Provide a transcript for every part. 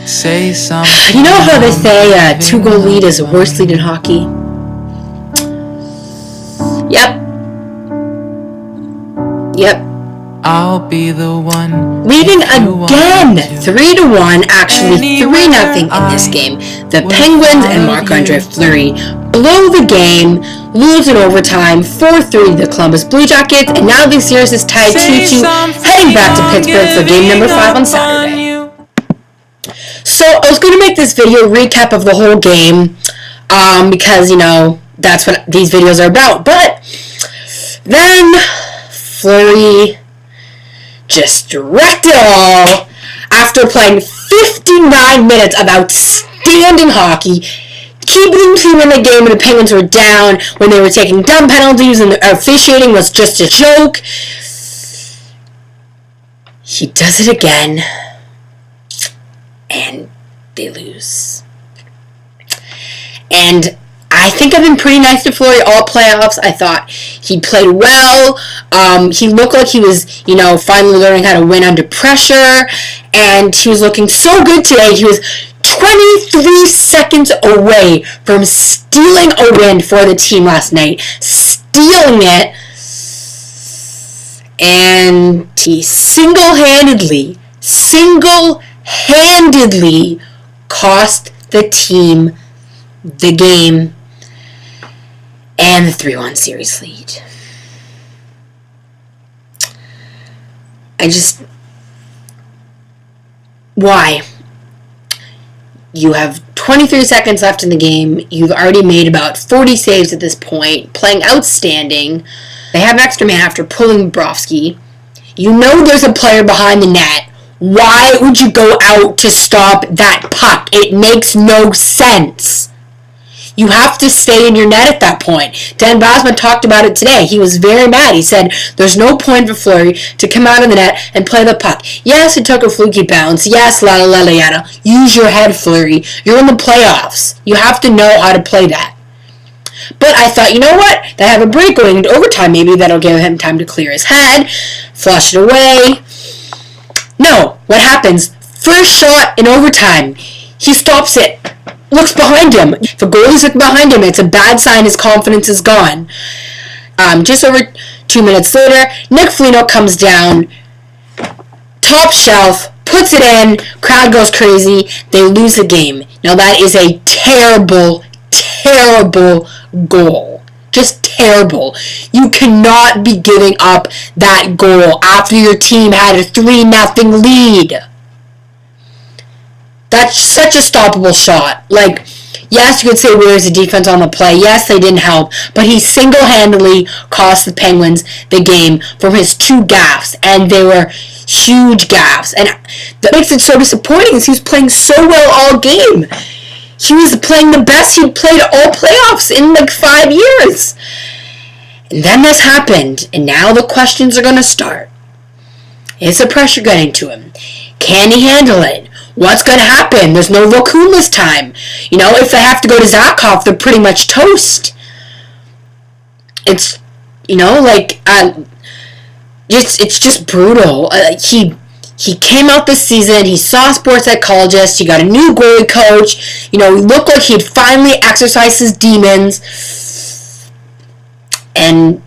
Say something. You know how they say a 2-goal lead is the worst lead in hockey? Yep. I'll be the one. Leading again, 3-1, actually 3-0 in this game. The Penguins and Marc-Andre Fleury blow the game, lose in overtime, 4-3 to the Columbus Blue Jackets, and now the series is tied 2-2, heading back to Pittsburgh for game number 5 on Saturday. So I was going to make this video recap of the whole game, because, you know, that's what these videos are about, but then Fleury just wrecked it all after playing 59 minutes of outstanding hockey, keeping the team in the game, and the Penguins were down when they were taking dumb penalties and the officiating was just a joke. He does it again, and they lose. And I think I've been pretty nice to Fleury all playoffs. I thought he played well. He looked like he was, you know, finally learning how to win under pressure. And he was looking so good today. He was 23 seconds away from stealing a win for the team last night. Stealing it. And he single-handedly cost the team the game and the 3-1 series lead. Why? You have 23 seconds left in the game. You've already made about 40 saves at this point, playing outstanding. They have an extra man after pulling Bobrovsky. You know there's a player behind the net. Why would you go out to stop that puck? It makes no sense. You have to stay in your net at that point. Dan Bosman talked about it today. He was very mad. He said, there's no point for Fleury to come out of the net and play the puck. Yes, it took a fluky bounce. Yes, yada. Use your head, Fleury. You're in the playoffs. You have to know how to play that. But I thought, you know what? They have a break going into overtime. Maybe that'll give him time to clear his head, flush it away. No, what happens? First shot in overtime. He stops it. Looks behind him. If a goalie's looking behind him, it's a bad sign. His confidence is gone. Just over 2 minutes later, Nick Foligno comes down, top shelf, puts it in, crowd goes crazy, they lose the game. Now that is a terrible, terrible goal. Just terrible. You cannot be giving up that goal after your team had a 3-0 lead. That's such a stoppable shot. Like, yes, you could say where's the defense on the play. Yes, they didn't help. But he single-handedly cost the Penguins the game from his 2 gaffes. And they were huge gaffes. And that makes it so disappointing is he was playing so well all game. He was playing the best he'd played all playoffs in like 5 years. And then this happened. And now the questions are going to start. Is the pressure getting to him? Can he handle it? What's going to happen? There's no Vokoun this time. You know, if they have to go to Zakov, they're pretty much toast. It's, you know, like, it's just brutal. He came out this season, he saw a sports psychologist, he got a new goalie coach, you know, he looked like he'd finally exercised his demons. And,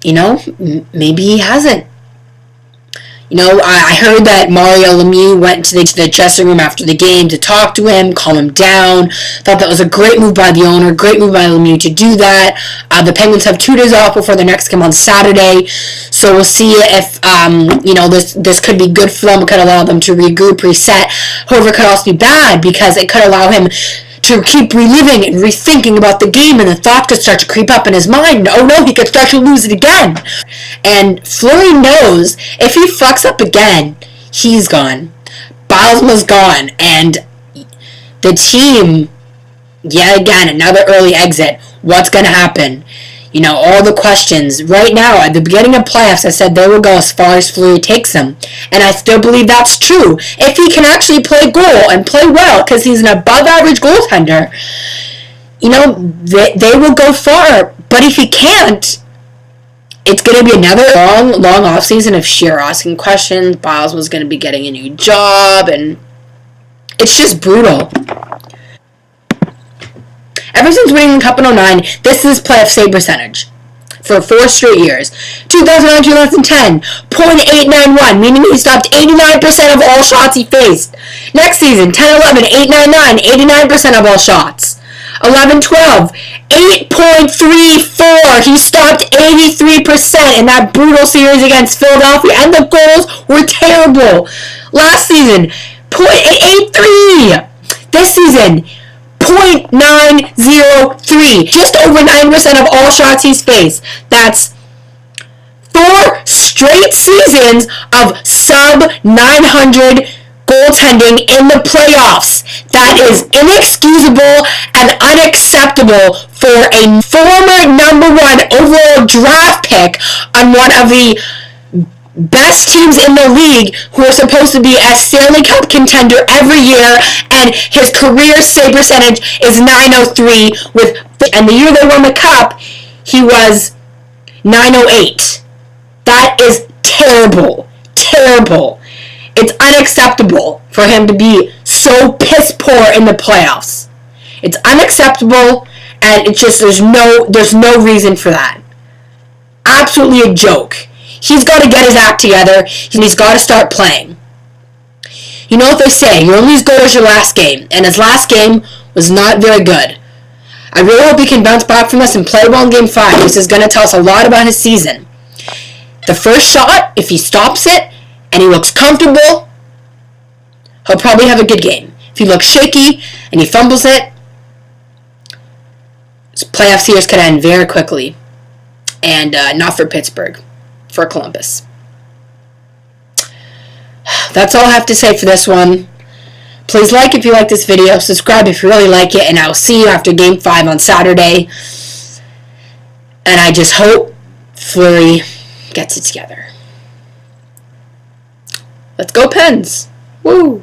you know, maybe he hasn't. You know, I heard that Mario Lemieux went to the dressing room after the game to talk to him, calm him down. Thought that was a great move by the owner, great move by Lemieux to do that. The Penguins have 2 days off before their next game on Saturday, so we'll see if, you know, this could be good for them. It could allow them to regroup, reset. However, it could also be bad because it could allow him to keep reliving and rethinking about the game, and the thought could start to creep up in his mind. Oh no, he could start to lose it again. And Fleury knows if he fucks up again, he's gone. Bylsma's gone, and the team, yet again, another early exit. What's going to happen? You know, all the questions. Right now, at the beginning of playoffs, I said they will go as far as Fleury takes them. And I still believe that's true. If he can actually play goal and play well, because he's an above-average goaltender, you know, they will go far. But if he can't, it's going to be another long offseason of sheer asking questions. Biles was going to be getting a new job, and It's just brutal. Ever since winning the Cup in 09, this is his playoff save percentage for 4 straight years. 2009-2010, .891, meaning he stopped 89% of all shots he faced. Next season, 10-11, 899, 89% of all shots. 11-12, 8.34. He stopped 83% in that brutal series against Philadelphia, and the goals were terrible. Last season, .883. This season, .903. Just over 9% of all shots he's faced. That's 4 straight seasons of sub-900 goaltending in the playoffs. That is inexcusable and unacceptable for a former number 1 overall draft pick on one of the best teams in the league who are supposed to be a Stanley Cup contender every year, and his career save percentage is .903 and the year they won the Cup, he was .908. That is terrible. Terrible. It's unacceptable for him to be so piss poor in the playoffs. It's unacceptable, and it's just there's no reason for that. Absolutely a joke. He's got to get his act together, and he's got to start playing. You know what they say, you only as good as your last game, and his last game was not very good. I really hope he can bounce back from this and play well in Game 5. This is going to tell us a lot about his season. The first shot, if he stops it, and he looks comfortable, he'll probably have a good game. If he looks shaky, and he fumbles it, his playoff series could end very quickly. And not for Pittsburgh. For Columbus. That's all I have to say for this one. Please like if you like this video, subscribe if you really like it, and I will see you after Game 5 on Saturday. And I just hope Fleury gets it together. Let's go Pens! Woo!